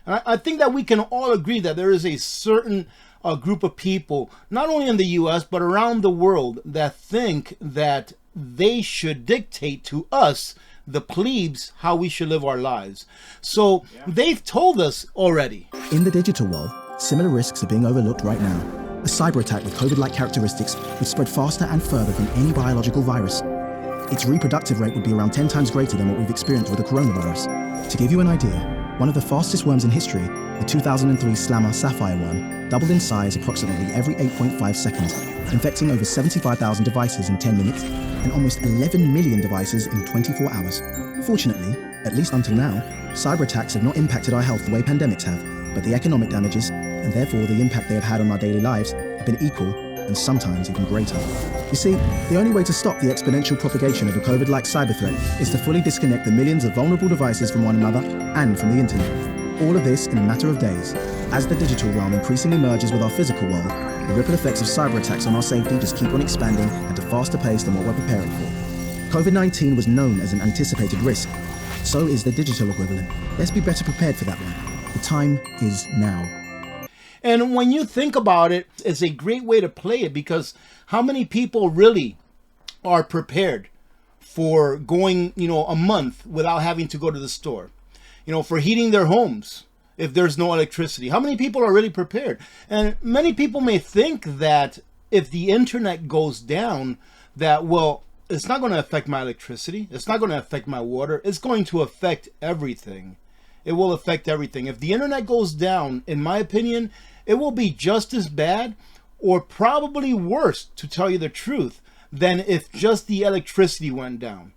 And I think that we can all agree that there is a certain group of people, not only in the U.S., but around the world, that think that they should dictate to us, the plebes, how we should live our lives. So they've told us already. In the digital world, similar risks are being overlooked right now. A cyber attack with COVID-like characteristics would spread faster and further than any biological virus. Its reproductive rate would be around 10 times greater than what we've experienced with the coronavirus. To give you an idea, one of the fastest worms in history, the 2003 Slammer sapphire worm, doubled in size approximately every 8.5 seconds, infecting over 75,000 devices in 10 minutes and almost 11 million devices in 24 hours. Fortunately, at least until now, cyber attacks have not impacted our health the way pandemics have, but the economic damages, and therefore the impact they have had on our daily lives, have been equal and sometimes even greater. You see, the only way to stop the exponential propagation of a COVID-like cyber threat is to fully disconnect the millions of vulnerable devices from one another and from the internet. All of this in a matter of days. As the digital realm increasingly merges with our physical world, the ripple effects of cyber attacks on our safety just keep on expanding at a faster pace than what we're preparing for. COVID-19 was known as an anticipated risk. So is the digital equivalent. Let's be better prepared for that one. The time is now. And when you think about it, it's a great way to play it, because how many people really are prepared for going, a month without having to go to the store, for heating their homes if there's no electricity? How many people are really prepared? And many people may think that if the internet goes down, that, well, it's not going to affect my electricity. It's not going to affect my water. It's going to affect everything. It will affect everything. If the internet goes down, in my opinion, it will be just as bad, or probably worse, to tell you the truth, than if just the electricity went down.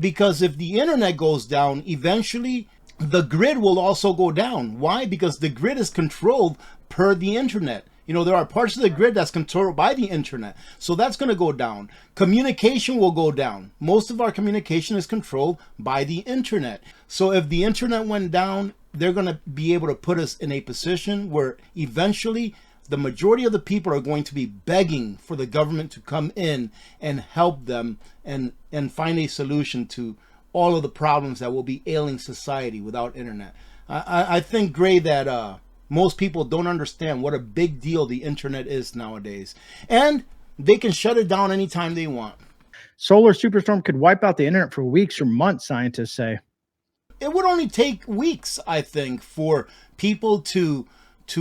Because if the internet goes down, eventually the grid will also go down. Why? Because the grid is controlled per the internet. There are parts of the grid that's controlled by the internet. So that's going to go down. Communication will go down. Most of our communication is controlled by the internet. So if the internet went down, they're going to be able to put us in a position where eventually the majority of the people are going to be begging for the government to come in and help them and find a solution to all of the problems that will be ailing society without internet. I think, Gray, that most people don't understand what a big deal the internet is nowadays. And they can shut it down anytime they want. Solar superstorm could wipe out the internet for weeks or months, scientists say. It would only take weeks, I think, for people to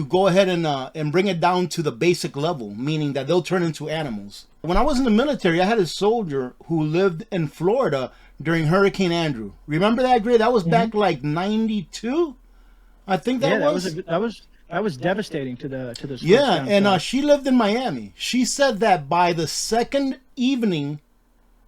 go ahead and bring it down to the basic level, meaning that they'll turn into animals. When I was in the military, I had a soldier who lived in Florida during Hurricane Andrew. Remember that, Gray? That was back like 92, I think that was. That was devastating to the yeah, and she lived in Miami. She said that by the second evening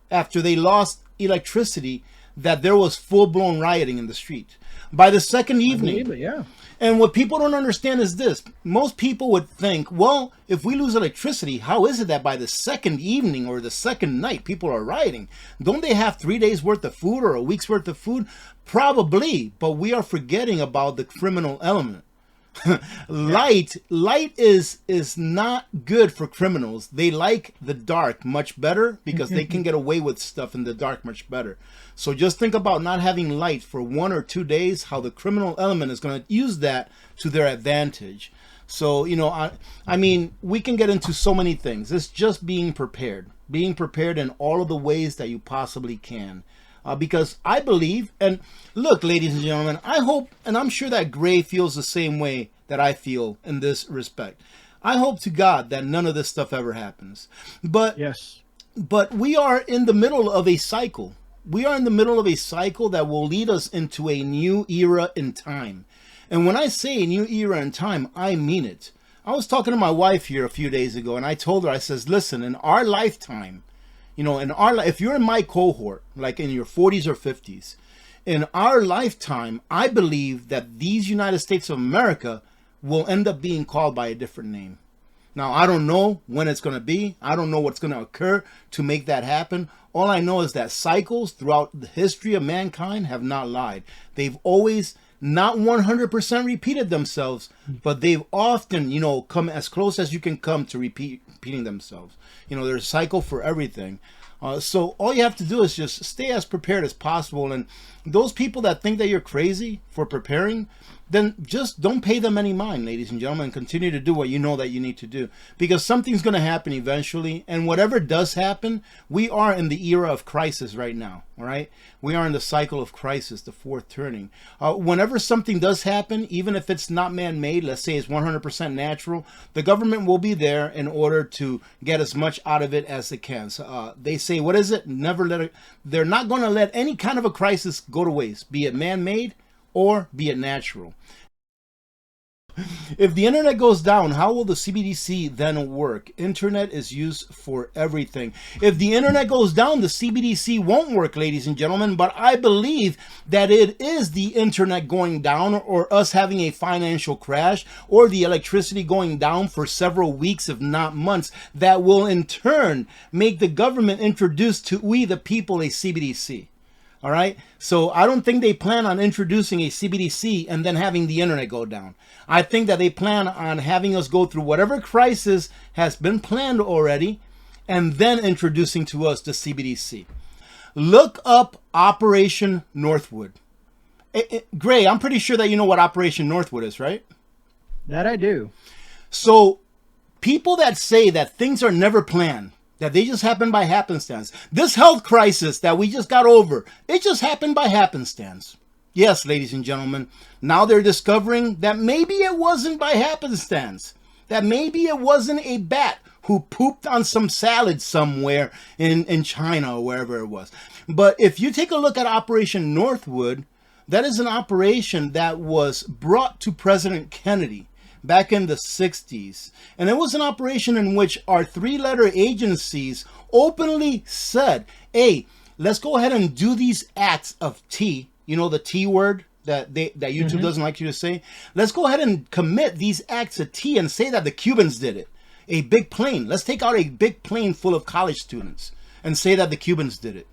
after they lost electricity, that there was full-blown rioting in the street. By the second evening. I believe it, yeah. And what people don't understand is this. Most people would think, well, if we lose electricity, how is it that by the second evening or the second night people are rioting? Don't they have 3 days worth of food or a week's worth of food? Probably, but we are forgetting about the criminal element. Light is not good for criminals. They like the dark much better because they can get away with stuff in the dark much better. So just think about not having light for 1 or 2 days, how the criminal element is going to use that to their advantage. So, I mean, we can get into so many things. It's just being prepared in all of the ways that you possibly can. Because I believe, and look, ladies and gentlemen, I hope, and I'm sure that Gray feels the same way that I feel in this respect. I hope to God that none of this stuff ever happens. But yes, but we are in the middle of a cycle. We are in the middle of a cycle that will lead us into a new era in time. And when I say a new era in time, I mean it. I was talking to my wife here a few days ago, and I told her, I says, listen, in our lifetime, if you're in my cohort, like in your 40s or 50s, in our lifetime, I believe that these United States of America will end up being called by a different name. Now, I don't know when it's going to be. I don't know what's going to occur to make that happen. All I know is that cycles throughout the history of mankind have not lied. They've always not 100% repeated themselves, but they've often, come as close as you can come to repeating themselves. There's a cycle for everything. So all you have to do is just stay as prepared as possible. And those people that think that you're crazy for preparing, then just don't pay them any mind, ladies and gentlemen, and continue to do what you know that you need to do. Because something's going to happen eventually, and whatever does happen, we are in the era of crisis right now, all right? We are in the cycle of crisis, the fourth turning. Whenever something does happen, even if it's not man-made, let's say it's 100% natural, the government will be there in order to get as much out of it as it can. So, they say, what is it? They're not going to let any kind of a crisis go to waste, be it man-made or be it natural. If the internet goes down, how will the CBDC then work? Internet is used for everything. If the internet goes down, the CBDC won't work, ladies and gentlemen, but I believe that it is the internet going down, or us having a financial crash, or the electricity going down for several weeks, if not months, that will in turn make the government introduce to we the people a CBDC. All right. So I don't think they plan on introducing a CBDC and then having the internet go down. I think that they plan on having us go through whatever crisis has been planned already and then introducing to us the CBDC. Look up Operation Northwood. Gray, I'm pretty sure that you know what Operation Northwood is, right? That I do. So people that say that things are never planned, that they just happen by happenstance. This health crisis that we just got over, it just happened by happenstance. Yes, ladies and gentlemen, now they're discovering that maybe it wasn't by happenstance. That maybe it wasn't a bat who pooped on some salad somewhere in China or wherever it was. But if you take a look at Operation Northwood, that is an operation that was brought to President Kennedy back in the 60s. And it was an operation in which our three-letter agencies openly said, hey, let's go ahead and do these acts of T, you know, the T word that YouTube doesn't like you to say. Let's go ahead and commit these acts of T and say that the Cubans did it. A big plane. Let's take out a big plane full of college students and say that the Cubans did it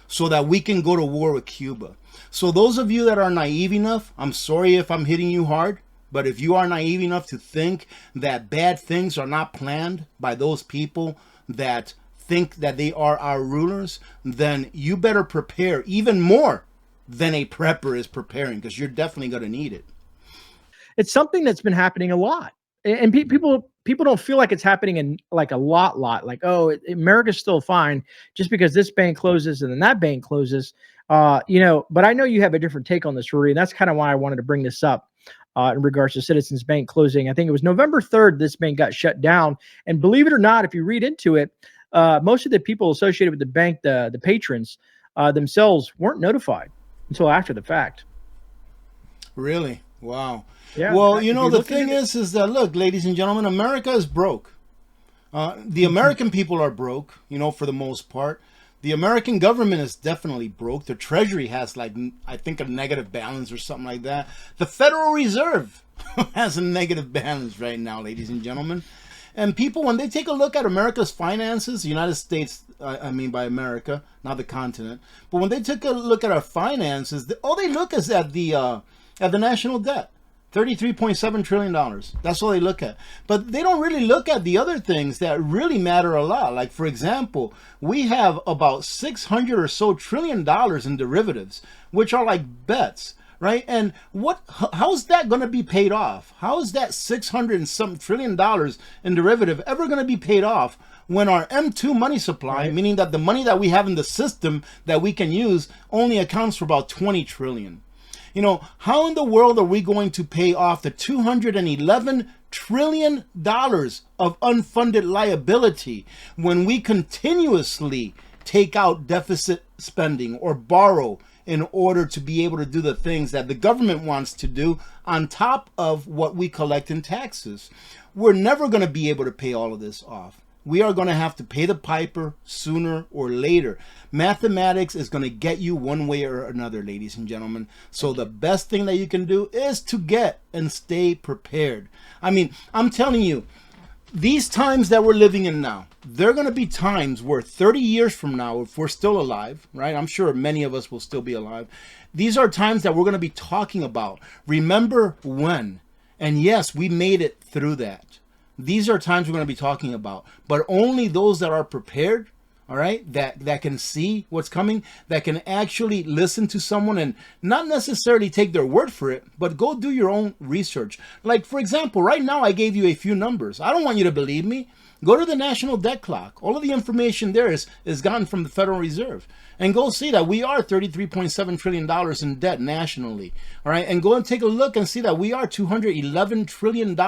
so that we can go to war with Cuba. So those of you that are naive enough, I'm sorry if I'm hitting you hard, but if you are naive enough to think that bad things are not planned by those people that think that they are our rulers, then you better prepare even more than a prepper is preparing, because you're definitely going to need it. It's something that's been happening a lot. And people don't feel like it's happening in like a lot. Like, oh, America's still fine just because this bank closes and then that bank closes. But I know you have a different take on this, Rudy, and that's kind of why I wanted to bring this up. In regards to Citizens Bank closing. I think it was November 3rd this bank got shut down. And believe it or not, if you read into it, most of the people associated with the bank, the patrons themselves, weren't notified until after the fact. Really? Wow. Yeah. Well, the thing is that, look, ladies and gentlemen, America is broke. The American people are broke, for the most part. The American government is definitely broke. The Treasury has, I think, a negative balance or something like that. The Federal Reserve has a negative balance right now, ladies and gentlemen. And people, when they take a look at America's finances, the United States, I mean by America, not the continent, but when they take a look at our finances, all they look is at the national debt. $33.7 trillion. That's all they look at. But they don't really look at the other things that really matter a lot. Like, for example, we have about 600 or so trillion dollars in derivatives, which are like bets, right? And how's that going to be paid off? How is that 600 and some trillion dollars in derivative ever going to be paid off when our M2 money supply, meaning that the money that we have in the system that we can use, only accounts for about 20 trillion? How in the world are we going to pay off the $211 trillion of unfunded liability when we continuously take out deficit spending or borrow in order to be able to do the things that the government wants to do on top of what we collect in taxes? We're never going to be able to pay all of this off. We are going to have to pay the piper sooner or later. Mathematics is going to get you one way or another, ladies and gentlemen. So the best thing that you can do is to get and stay prepared. I mean, I'm telling you, these times that we're living in now, there are going to be times where 30 years from now, if we're still alive, right? I'm sure many of us will still be alive. These are times that we're going to be talking about. Remember when? And yes, we made it through that. These are times we're going to be talking about, but only those that are prepared all right, that can see what's coming, that can actually listen to someone and not necessarily take their word for it, but go do your own research. Like, for example, right now I gave you a few numbers. I don't want you to believe me. Go to the national debt clock. All of the information there is gotten from the Federal Reserve. And go see that we are $33.7 trillion in debt nationally. All right. And go and take a look and see that we are $211 trillion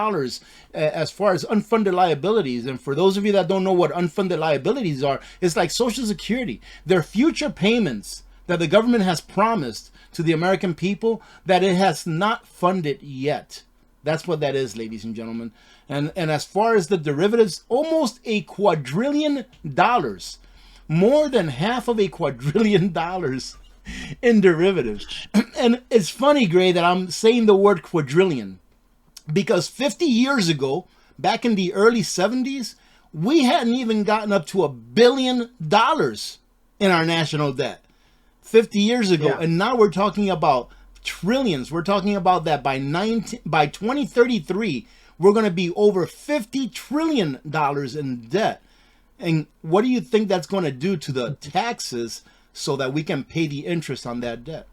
as far as unfunded liabilities. And for those of you that don't know what unfunded liabilities are, it's like Social Security. They're future payments that the government has promised to the American people that it has not funded yet. That's what that is, ladies and gentlemen. And as far as the derivatives, almost $1 quadrillion, more than half of $1 quadrillion in derivatives. And it's funny, Gray, that I'm saying the word quadrillion, because 50 years ago, back in the early 70s, we hadn't even gotten up to $1 billion in our national debt 50 years ago. Yeah. And now we're talking about trillions. We're talking about that by 2033, we're going to be over $50 trillion in debt. And what do you think that's going to do to the taxes so that we can pay the interest on that debt?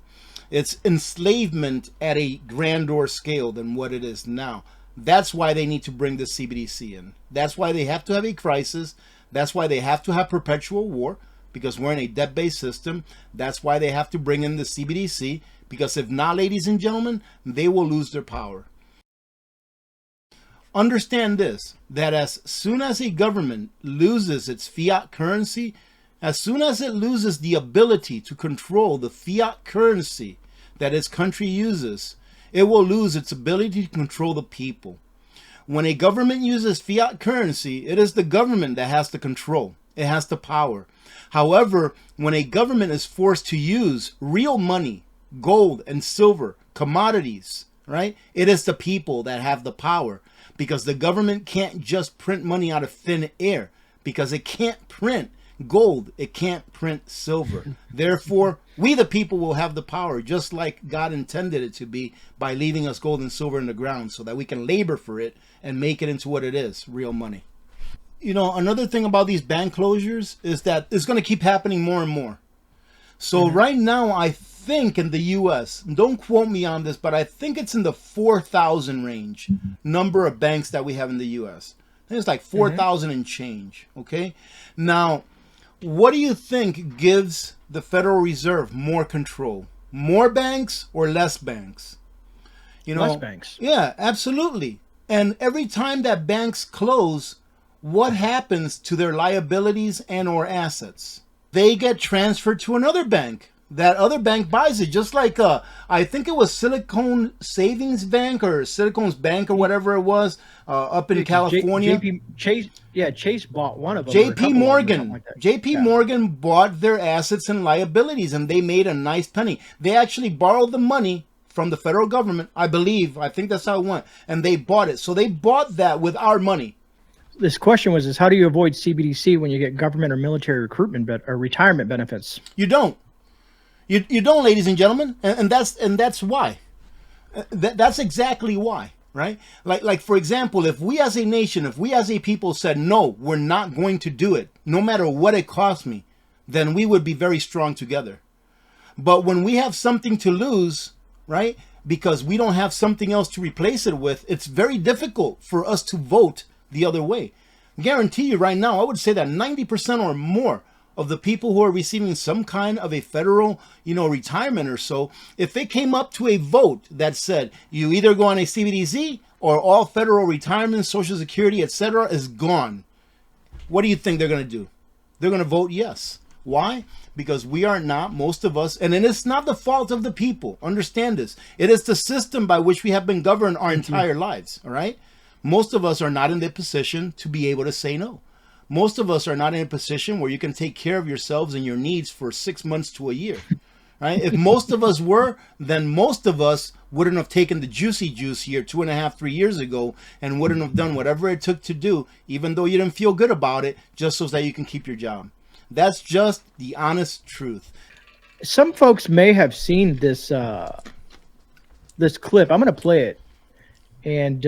It's enslavement at a grander scale than what it is now. That's why they need to bring the CBDC in. That's why they have to have a crisis. That's why they have to have perpetual war, because we're in a debt-based system. That's why they have to bring in the CBDC, because if not, ladies and gentlemen, they will lose their power. Understand this, that as soon as a government loses its fiat currency, as soon as it loses the ability to control the fiat currency that its country uses, it will lose its ability to control the people. When a government uses fiat currency, it is the government that has the control. It has the power. However, when a government is forced to use real money, gold and silver, commodities, right? It is the people that have the power. Because the government can't just print money out of thin air, because it can't print gold, it can't print silver. Therefore, we the people will have the power, just like God intended it to be, by leaving us gold and silver in the ground so that we can labor for it and make it into what it is, real money. You know, another thing about these bank closures is that it's going to keep happening more and more. So right now, I think in the U.S., don't quote me on this, but I think it's in the 4,000 range number of banks that we have in the U.S. I think it's like 4,000 and change. Okay. Now, what do you think gives the Federal Reserve more control? More banks or less banks? You know, less banks. Yeah, absolutely. And every time that banks close, what happens to their liabilities and or assets? They get transferred to another bank. That other bank buys it, just like I think it was Silicon Savings Bank or Silicon's Bank or whatever it was up in California. Chase bought one of them. JP Morgan. JP Morgan bought their assets and liabilities, and they made a nice penny. They actually borrowed the money from the federal government, I believe. I think that's how it went. And they bought it. So they bought that with our money. This question was, how do you avoid CBDC when you get government or military recruitment or retirement benefits? You don't. You don't, ladies and gentlemen, and that's why. That's exactly why, right? Like for example, if we as a nation, if we as a people said, no, we're not going to do it, no matter what it costs me, then we would be very strong together. But when we have something to lose, right, because we don't have something else to replace it with, it's very difficult for us to vote the other way. Guarantee you right now, I would say that 90% or more of the people who are receiving some kind of a federal, retirement or so, if it came up to a vote that said you either go on a CBDC or all federal retirement, Social Security, etc., is gone, what do you think they're going to do? They're going to vote yes. Why? Because we are not, most of us, and it's not the fault of the people. Understand this. It is the system by which we have been governed our entire lives. All right. Most of us are not in the position to be able to say no. Most of us are not in a position where you can take care of yourselves and your needs for 6 months to a year, right? If most of us were, then most of us wouldn't have taken the juicy juice here 2.5, 3 years ago and wouldn't have done whatever it took to do, even though you didn't feel good about it, just so that you can keep your job. That's just the honest truth. Some folks may have seen this this clip. I'm going to play it. And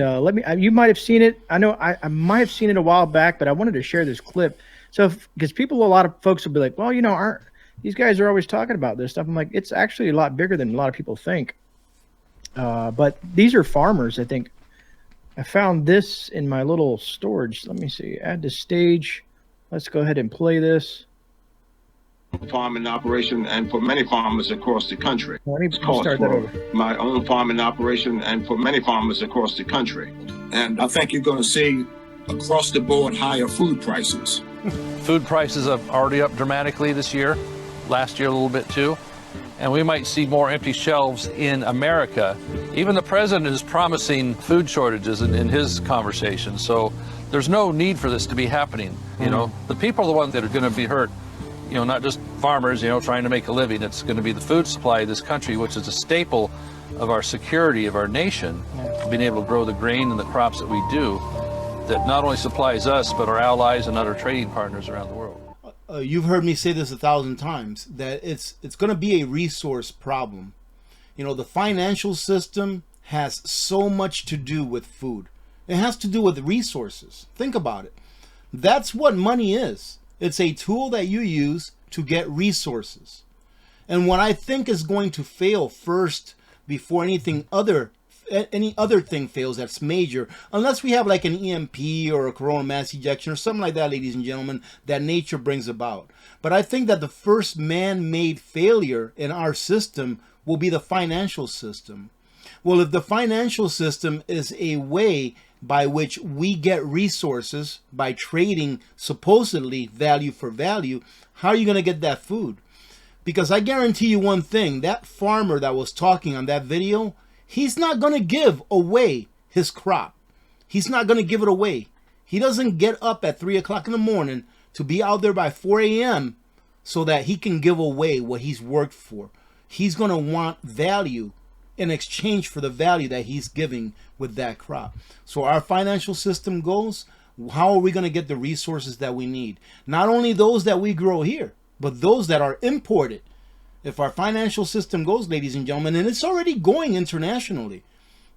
you might have seen it. I know I might have seen it a while back, but I wanted to share this clip So because a lot of folks will be like, well, aren't these guys are always talking about this stuff? I'm like, it's actually a lot bigger than a lot of people think. But these are farmers. I think I found this in my little storage. Let me see. Add to stage. Let's go ahead and play this. Farming operation, and for many farmers across the country. Let me start that over. My own farming operation, and for many farmers across the country. And I think you're going to see across the board higher food prices. Food prices are already up dramatically this year, last year a little bit too, and we might see more empty shelves in America. Even the president is promising food shortages in his conversation, so there's no need for this to be happening. The people are the ones that are going to be hurt. Not just farmers, trying to make a living. It's going to be the food supply of this country, which is a staple of our security of our nation, being able to grow the grain and the crops that we do, that not only supplies us, but our allies and other trading partners around the world. You've heard me say this 1,000 times, that it's going to be a resource problem. The financial system has so much to do with food. It has to do with resources. Think about it. That's what money is. It's a tool that you use to get resources. And what I think is going to fail first before any other thing fails that's major, unless we have like an EMP or a coronal mass ejection or something like that, ladies and gentlemen, that nature brings about. But I think that the first man-made failure in our system will be the financial system. Well, if the financial system is a way by which we get resources by trading supposedly value for value, how are you going to get that food? Because I guarantee you one thing, that farmer that was talking on that video, he's not going to give away his crop. He's not going to give it away. He doesn't get up at 3 o'clock in the morning to be out there by 4 a.m. so that he can give away what he's worked for. He's going to want value in exchange for the value that he's giving with that crop. So our financial system goes, how are we going to get the resources that we need? Not only those that we grow here, but those that are imported. If our financial system goes, ladies and gentlemen, and it's already going internationally,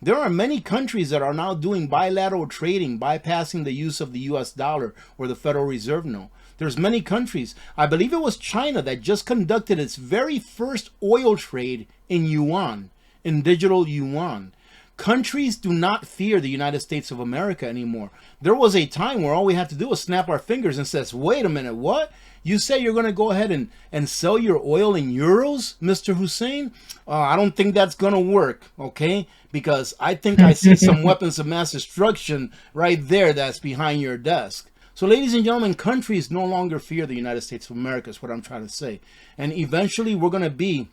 there are many countries that are now doing bilateral trading, bypassing the use of the US dollar or the Federal Reserve note. There's many countries. I believe it was China that just conducted its very first oil trade in yuan, in digital yuan. Countries do not fear the United States of America anymore. There was a time where all we had to do was snap our fingers and says, wait a minute, what? You say you're going to go ahead and sell your oil in euros, Mr. Hussein? I don't think that's going to work, okay? Because I think I see some weapons of mass destruction right there that's behind your desk. So, ladies and gentlemen, countries no longer fear the United States of America is what I'm trying to say. And eventually we're going to be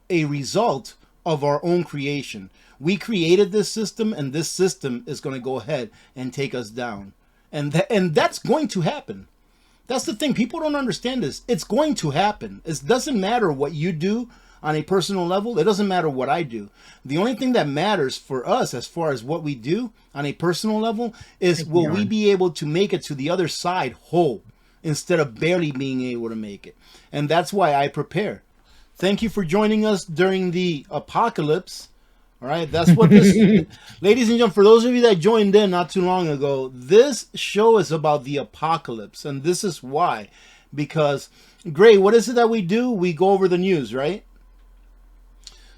a result of our own creation. We created this system, and this system is going to go ahead and take us down. And that's going to happen. That's the thing. People don't understand this. It's going to happen. It doesn't matter what you do on a personal level. It doesn't matter what I do. The only thing that matters for us as far as what we do on a personal level is will we be able to make it to the other side whole instead of barely being able to make it. And that's why I prepare. Thank you for joining us during the apocalypse. All right, that's what this, ladies and gentlemen, for those of you that joined in not too long ago, this show is about the apocalypse, and this is why. Because, Gray, what is it that we do? We go over the news, right?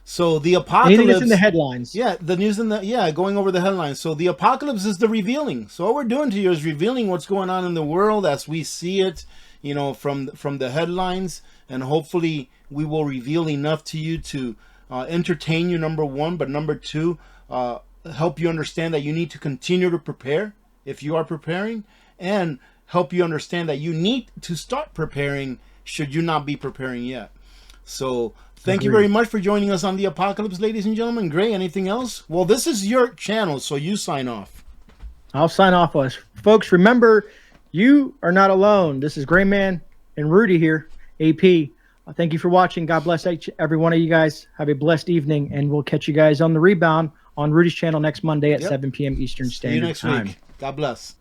So the apocalypse. Anything that's in the headlines. Yeah, the news going over the headlines. So the apocalypse is the revealing. So what we're doing to you is revealing what's going on in the world as we see it, from the headlines, and hopefully we will reveal enough to you to entertain you, number one, but number two, help you understand that you need to continue to prepare if you are preparing, and help you understand that you need to start preparing should you not be preparing yet. So thank you very much for joining us on the apocalypse, ladies and gentlemen. Gray, anything else? Well, this is your channel, so you sign off. I'll sign off us. Folks, remember, you are not alone. This is Gray Man and Rudy here, AP. Thank you for watching. God bless every one of you guys. Have a blessed evening, and we'll catch you guys on the rebound on Rudy's channel next Monday at 7 p.m. Eastern Standard Time. See you next week. God bless.